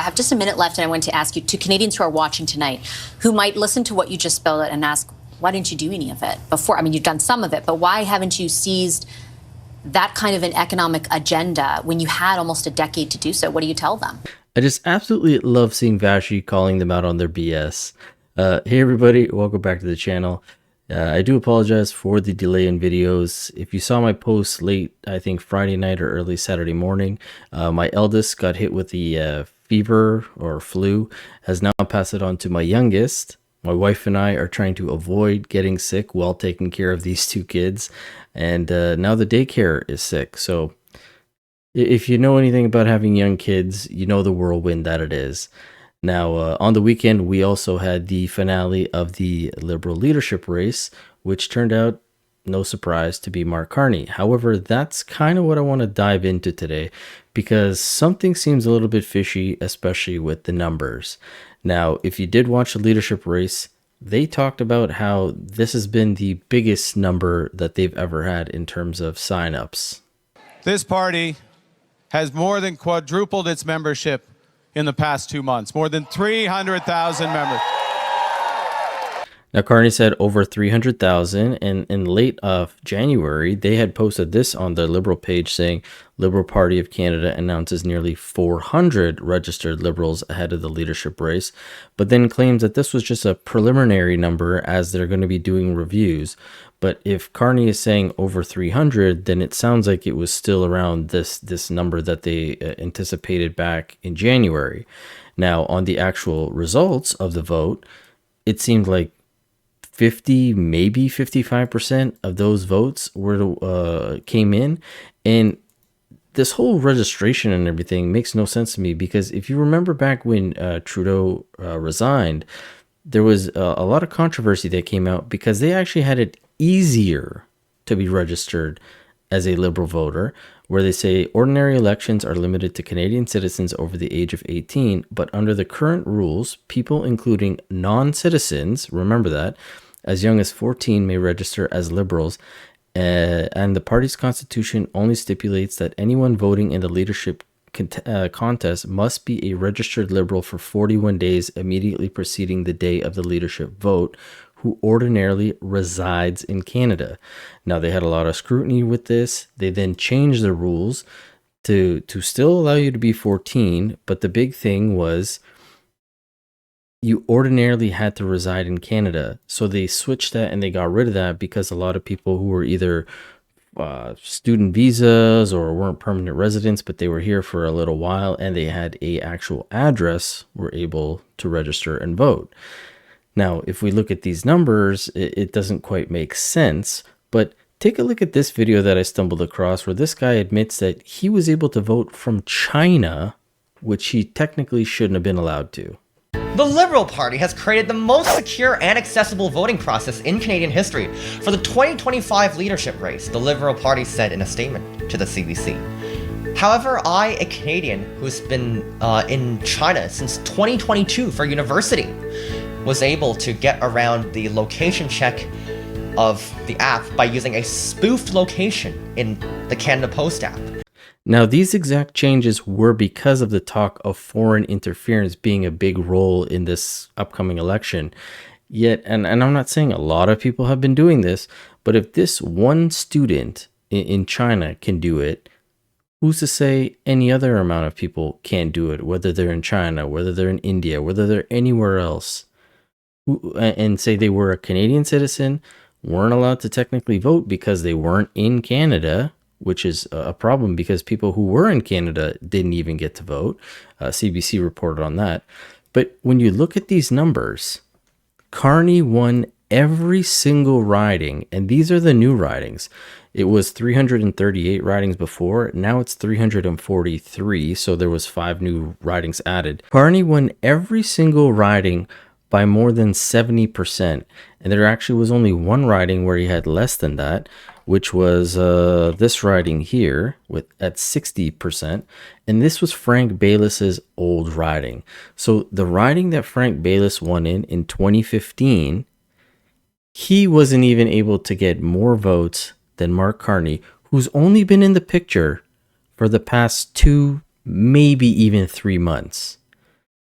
I have just a minute left, and I want to ask you, to Canadians who are watching tonight, who might listen to what you just spelled out and ask, why didn't you do any of it before? I mean, you've done some of it, but why haven't you seized that kind of an economic agenda when you had almost a decade to do so? What do you tell them? I just absolutely love seeing Vassy calling them out on their BS. Hey everybody, welcome back to the channel. I do apologize for the delay in videos. If you saw my post late, I think Friday night or early Saturday morning, my eldest got hit with the fever or flu, has now passed it on to my youngest. My wife and I are trying to avoid getting sick while taking care of these two kids. And now the daycare is sick. So if you know anything about having young kids, you know the whirlwind that it is. Now, on the weekend, we also had the finale of the Liberal leadership race, which turned out, no surprise, to be Mark Carney. However, that's kind of what I want to dive into today, because something seems a little bit fishy, especially with the numbers. Now, if you did watch the leadership race, they talked about how this has been the biggest number that they've ever had in terms of signups. This party has more than quadrupled its membership in the past 2 months, more than 300,000 members. Now, Carney said over 300,000, and in late of January, they had posted this on the Liberal page saying, Liberal Party of Canada announces nearly 400 registered Liberals ahead of the leadership race, but then claims that this was just a preliminary number as they're going to be doing reviews. But if Carney is saying over 300, then it sounds like it was still around this number that they anticipated back in January. Now, on the actual results of the vote, it seemed like 50, maybe 55% of those votes came in. And this whole registration and everything makes no sense to me, because if you remember back when Trudeau resigned, there was a lot of controversy that came out because they actually had it easier to be registered as a Liberal voter, where they say ordinary elections are limited to Canadian citizens over the age of 18, but under the current rules, people including non-citizens, remember that, as young as 14 may register as Liberals, and the party's constitution only stipulates that anyone voting in the leadership contest must be a registered Liberal for 41 days immediately preceding the day of the leadership vote, who ordinarily resides in Canada. Now, they had a lot of scrutiny with this. They then changed the rules to still allow you to be 14, but the big thing was you ordinarily had to reside in Canada. So they switched that and they got rid of that because a lot of people who were either student visas or weren't permanent residents, but they were here for a little while and they had a actual address, were able to register and vote. Now, if we look at these numbers, it doesn't quite make sense, but take a look at this video that I stumbled across where this guy admits that he was able to vote from China, which he technically shouldn't have been allowed to. The Liberal Party has created the most secure and accessible voting process in Canadian history for the 2025 leadership race, the Liberal Party said in a statement to the CBC. However, I, a Canadian who's been in China since 2022 for university, was able to get around the location check of the app by using a spoofed location in the Canada Post app. Now, these exact changes were because of the talk of foreign interference being a big role in this upcoming election. Yet, and I'm not saying a lot of people have been doing this, but if this one student in China can do it, who's to say any other amount of people can't do it, whether they're in China, whether they're in India, whether they're anywhere else, and say they were a Canadian citizen, weren't allowed to technically vote because they weren't in Canada, which is a problem because people who were in Canada didn't even get to vote. CBC reported on that. But when you look at these numbers, Carney won every single riding, and these are the new ridings. It was 338 ridings before, now it's 343, so there was 5 new ridings added. Carney won every single riding by more than 70%, and there actually was only one riding where he had less than that, which was this riding here at 60%, and this was Frank Baylis's old riding. So the riding that Frank Baylis won in 2015, he wasn't even able to get more votes than Mark Carney, who's only been in the picture for the past 2, maybe even 3 months.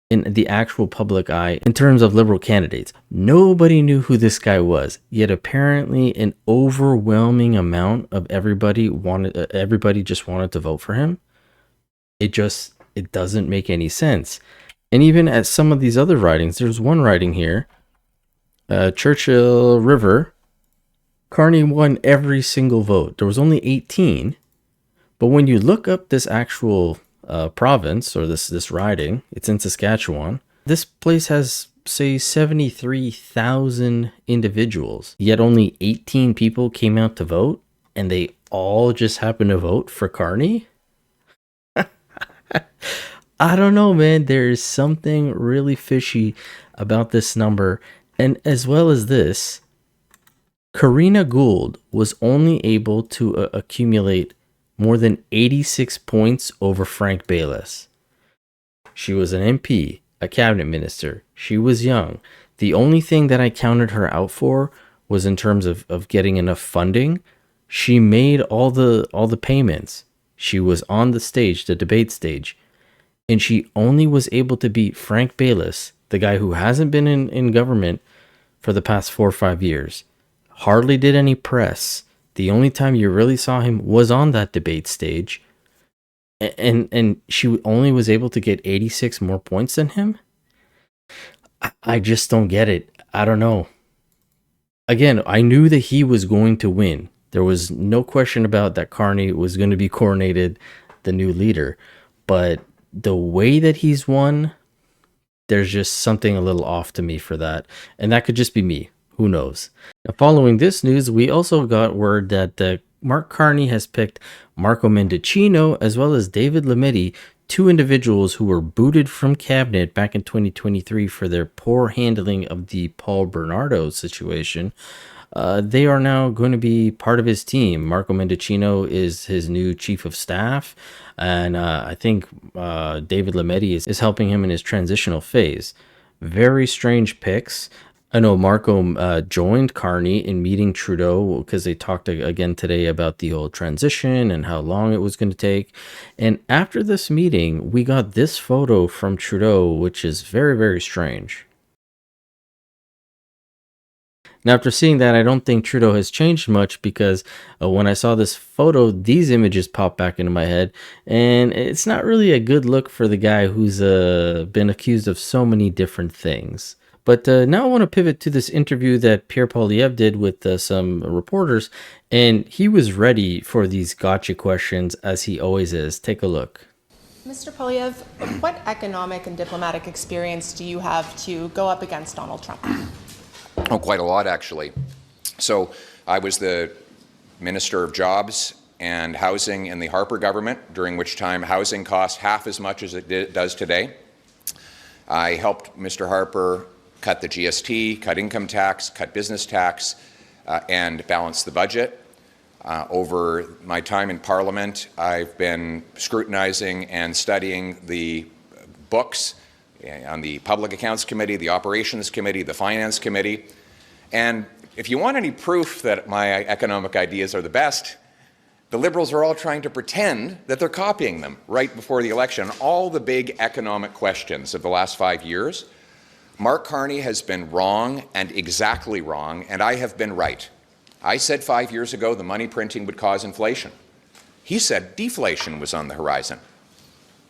in the actual public eye in terms of Liberal candidates. Nobody knew who this guy was, yet apparently an overwhelming amount of everybody just wanted to vote for him. It doesn't make any sense. And even at some of these other ridings, there's one riding here, Churchill River, Carney won every single vote. There was only 18, but when you look up this actual province or this riding, it's in Saskatchewan. This place has, say, 73,000 individuals, yet only 18 people came out to vote, and they all just happened to vote for Carney. I don't know, man. There's something really fishy about this number. And as well as this, Karina Gould was only able to accumulate more than 86 points over Frank Bayless. She was an MP, a cabinet minister. She was young. The only thing that I counted her out for was in terms of getting enough funding. She made all the payments. She was on the stage, the debate stage. And she only was able to beat Frank Bayless, the guy who hasn't been in government for the past 4 or 5 years. Hardly did any press. The only time you really saw him was on that debate stage. And she only was able to get 86 more points than him? I just don't get it. I don't know. Again, I knew that he was going to win. There was no question about that Carney was going to be coronated the new leader. But the way that he's won, there's just something a little off to me for that. And that could just be me. Who knows? Now, following this news, we also got word that Mark Carney has picked Marco Mendicino as well as David Lametti, two individuals who were booted from cabinet back in 2023 for their poor handling of the Paul Bernardo situation. They are now going to be part of his team. Marco Mendicino is his new chief of staff, and I think David Lametti is helping him in his transitional phase. Very strange picks. I know Marco joined Carney in meeting Trudeau because they talked again today about the whole transition and how long it was going to take. And after this meeting, we got this photo from Trudeau, which is very, very strange. Now, after seeing that, I don't think Trudeau has changed much because when I saw this photo, these images popped back into my head. And it's not really a good look for the guy who's been accused of so many different things. But now I want to pivot to this interview that Pierre Poilievre did with some reporters. And he was ready for these gotcha questions, as he always is. Take a look. Mr. Poilievre, what economic and diplomatic experience do you have to go up against Donald Trump? Oh, quite a lot, actually. So I was the Minister of Jobs and Housing in the Harper government, during which time housing cost half as much as it does today. I helped Mr. Harper cut the GST, cut income tax, cut business tax, and balance the budget. Over my time in Parliament, I've been scrutinizing and studying the books on the Public Accounts Committee, the Operations Committee, the Finance Committee. And if you want any proof that my economic ideas are the best, the Liberals are all trying to pretend that they're copying them right before the election. All the big economic questions of the last 5 years, Mark Carney has been wrong and exactly wrong, and I have been right. I said 5 years ago the money printing would cause inflation. He said deflation was on the horizon.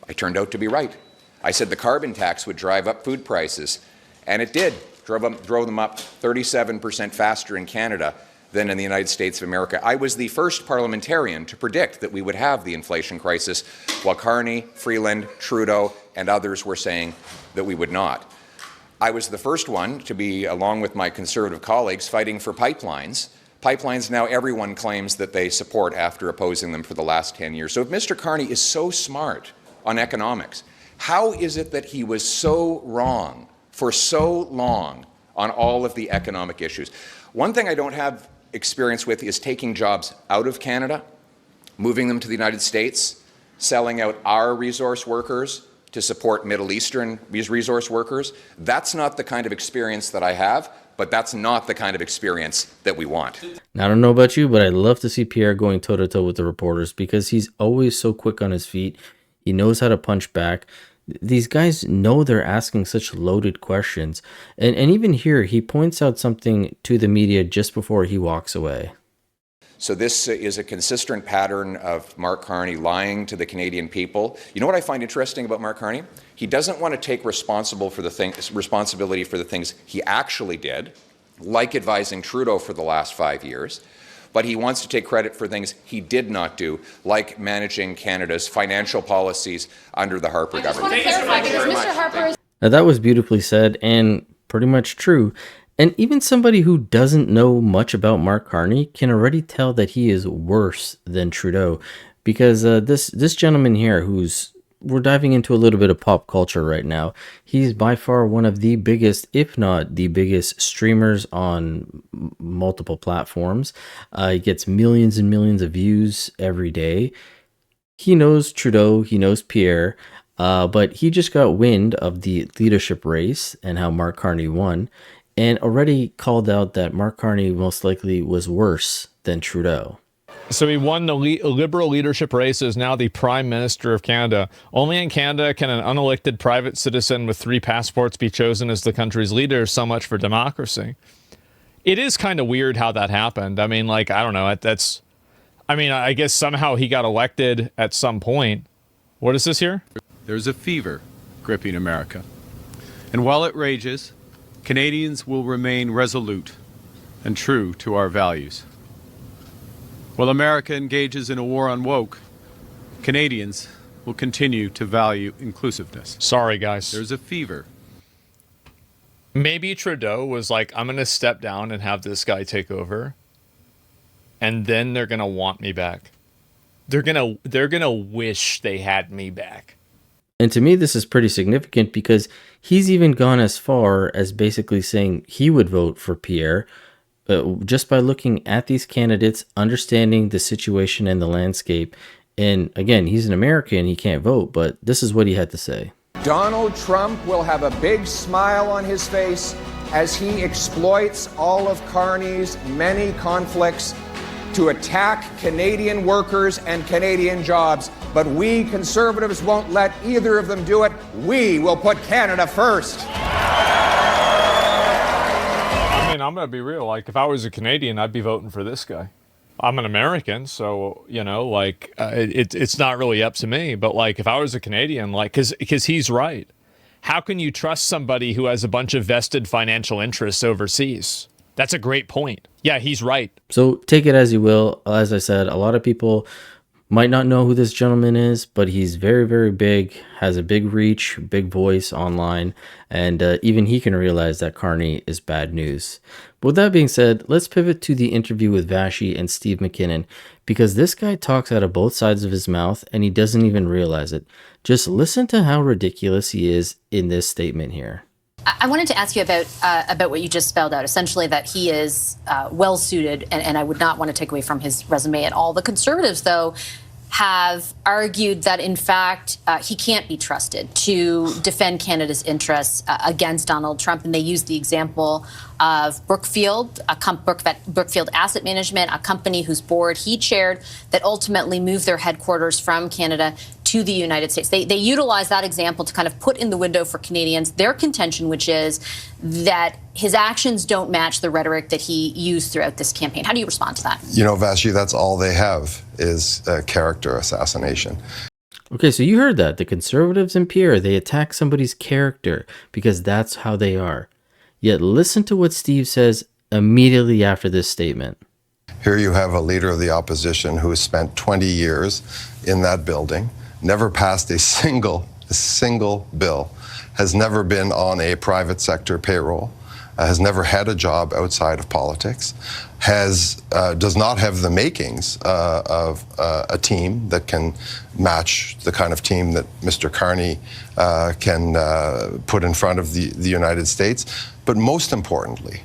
I turned out to be right. I said the carbon tax would drive up food prices, and it did. Drove them up 37% faster in Canada than in the United States of America. I was the first parliamentarian to predict that we would have the inflation crisis, while Carney, Freeland, Trudeau, and others were saying that we would not. I was the first one to be, along with my Conservative colleagues, fighting for pipelines. Pipelines now everyone claims that they support after opposing them for the last 10 years. So if Mr. Carney is so smart on economics, how is it that he was so wrong for so long on all of the economic issues? One thing I don't have experience with is taking jobs out of Canada, moving them to the United States, selling out our resource workers to support Middle Eastern resource workers. That's not the kind of experience that I have, but that's not the kind of experience that we want. Now, I don't know about you, but I love to see Pierre going toe-to-toe with the reporters because he's always so quick on his feet. He knows how to punch back. These guys know they're asking such loaded questions. And even here, he points out something to the media just before he walks away. So this is a consistent pattern of Mark Carney lying to the Canadian people. You know what I find interesting about Mark Carney? He doesn't want to take responsibility for the things he actually did, like advising Trudeau for the last 5 years, but he wants to take credit for things he did not do, like managing Canada's financial policies under the Harper government. I just want to clarify, because Mr. Harper is Now, that was beautifully said and pretty much true. And even somebody who doesn't know much about Mark Carney can already tell that he is worse than Trudeau, because this gentleman here, we're diving into a little bit of pop culture right now. He's by far one of the biggest, if not the biggest, streamers on multiple platforms. He gets millions and millions of views every day. He knows Trudeau, he knows Pierre, but he just got wind of the leadership race and how Mark Carney won, and already called out that Mark Carney most likely was worse than Trudeau. So he won the Liberal leadership race, is now the Prime Minister of Canada. Only in Canada can an unelected private citizen with 3 passports be chosen as the country's leader. So much for democracy. It is kind of weird how that happened. I mean, like, I don't know. I guess somehow he got elected at some point. What is this here? There's a fever gripping America. And while it rages, Canadians will remain resolute and true to our values. While America engages in a war on woke, Canadians will continue to value inclusiveness. Sorry, guys. There's a fever. Maybe Trudeau was like, I'm going to step down and have this guy take over. And then they're going to want me back. They're going to wish they had me back. And to me, this is pretty significant because he's even gone as far as basically saying he would vote for Pierre, just by looking at these candidates, understanding the situation and the landscape. And again, he's an American, he can't vote, but this is what he had to say. Donald Trump will have a big smile on his face as he exploits all of Carney's many conflicts to attack Canadian workers and Canadian jobs. But we Conservatives won't let either of them do it. We will put Canada first. I'm going to be real. Like, if I was a Canadian, I'd be voting for this guy. I'm an American, so, it's not really up to me. But, like, if I was a Canadian, like, because he's right. How can you trust somebody who has a bunch of vested financial interests overseas? That's a great point. Yeah, he's right. So take it as you will. As I said, a lot of people might not know who this gentleman is, but he's very, very big, has a big reach, big voice online, and even he can realize that Carney is bad news. But with that being said, let's pivot to the interview with Vassy and Steve McKinnon, because this guy talks out of both sides of his mouth and he doesn't even realize it. Just listen to how ridiculous he is in this statement here. I wanted to ask you about what you just spelled out, essentially that he is well-suited, and I would not want to take away from his resume at all. The Conservatives, though, have argued that, in fact, he can't be trusted to defend Canada's interests against Donald Trump, and they use the example of Brookfield, Brookfield Asset Management, a company whose board he chaired that ultimately moved their headquarters from Canada to the United States. They utilize that example to kind of put in the window for Canadians their contention, which is that his actions don't match the rhetoric that he used throughout this campaign. How do you respond to that? You know, Vassy, that's all they have is character assassination. Okay, so you heard that. The Conservatives and Pierre, they attack somebody's character because that's how they are. Yet listen to what Steve says immediately after this statement. Here you have a leader of the opposition who has spent 20 years in that building, never passed a single bill, has never been on a private sector payroll, has never had a job outside of politics, does not have the makings of a team that can match the kind of team that Mr. Carney can put in front of the United States. But most importantly,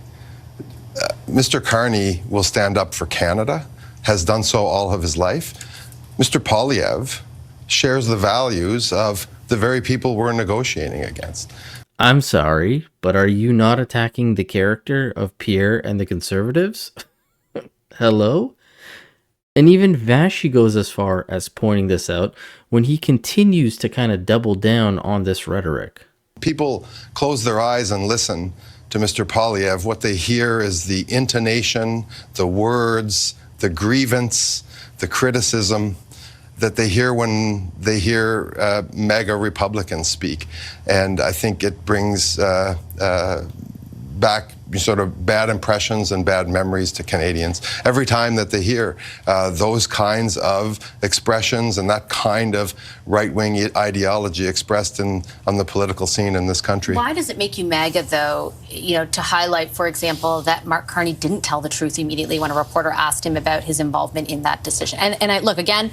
Mr. Carney will stand up for Canada, has done so all of his life. Mr. Poilievre shares the values of the very people we're negotiating against. I'm sorry, but are you not attacking the character of Pierre and the Conservatives? Hello? And even Vassy goes as far as pointing this out when he continues to kind of double down on this rhetoric. People close their eyes and listen to Mr. Poilievre. What they hear is the intonation, the words, the grievance, the criticism that they hear when they hear MAGA Republicans speak. And I think it brings back sort of bad impressions and bad memories to Canadians every time that they hear those kinds of expressions and that kind of right-wing ideology expressed on the political scene in this country. Why does it make you MAGA, though, to highlight, for example, that Mark Carney didn't tell the truth immediately when a reporter asked him about his involvement in that decision? And I look, again,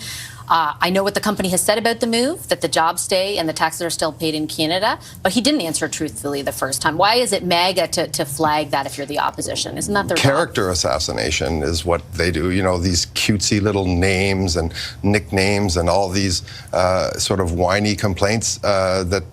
I know what the company has said about the move, that the jobs stay and the taxes are still paid in Canada, but he didn't answer truthfully the first time. Why is it MAGA to flag that if you're the opposition? Isn't that their character assassination is what they do. These cutesy little names and nicknames and all these sort of whiny complaints that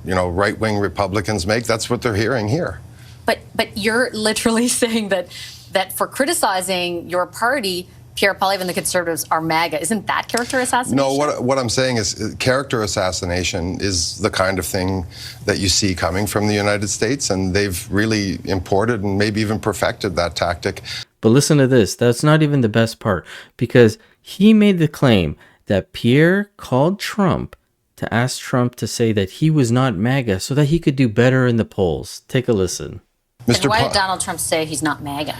right-wing Republicans make. That's what they're hearing here. But you're literally saying that for criticizing your party, Pierre Poilievre and the Conservatives are MAGA. Isn't that character assassination? No, what I'm saying is character assassination is the kind of thing that you see coming from the United States, and they've really imported and maybe even perfected that tactic. But listen to this. That's not even the best part, because he made the claim that Pierre called Trump to ask Trump to say that he was not MAGA so that he could do better in the polls. Take a listen. And why did Donald Trump say he's not MAGA?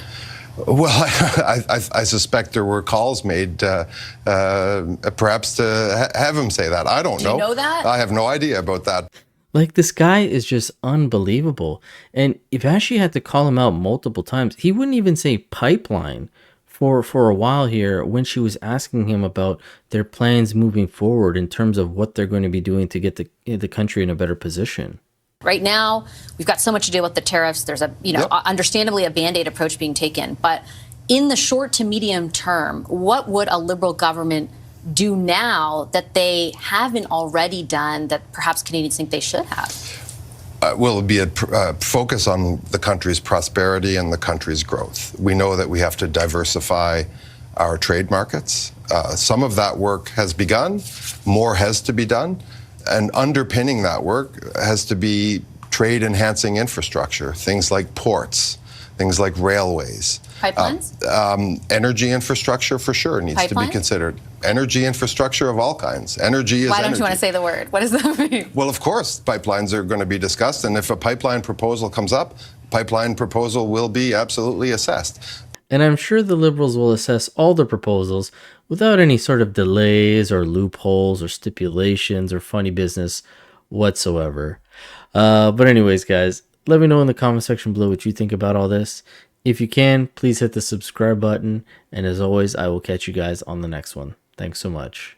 Well, I suspect there were calls made perhaps to have him say that. I don't know. Do you know that? I have no idea about that. Like, this guy is just unbelievable. And if Vassy had to call him out multiple times, he wouldn't even say pipeline for a while here when she was asking him about their plans moving forward in terms of what they're going to be doing to get the country in a better position. Right now, we've got so much to deal with the tariffs. There's understandably a Band-Aid approach being taken. But in the short to medium term, what would a Liberal government do now that they haven't already done that perhaps Canadians think they should have? Will it be a focus on the country's prosperity and the country's growth? We know that we have to diversify our trade markets. Some of that work has begun. More has to be done. And underpinning that work has to be trade-enhancing infrastructure, things like ports, things like railways. Pipelines? Energy infrastructure, for sure, needs to be considered. Energy infrastructure of all kinds. Energy is Why don't energy. you want to say the word? What does that mean? Well, of course, pipelines are going to be discussed, and if a pipeline proposal comes up, pipeline proposal will be absolutely assessed. And I'm sure the Liberals will assess all the proposals without any sort of delays or loopholes or stipulations or funny business whatsoever. But anyways, guys, let me know in the comment section below what you think about all this. If you can, please hit the subscribe button. And as always, I will catch you guys on the next one. Thanks so much.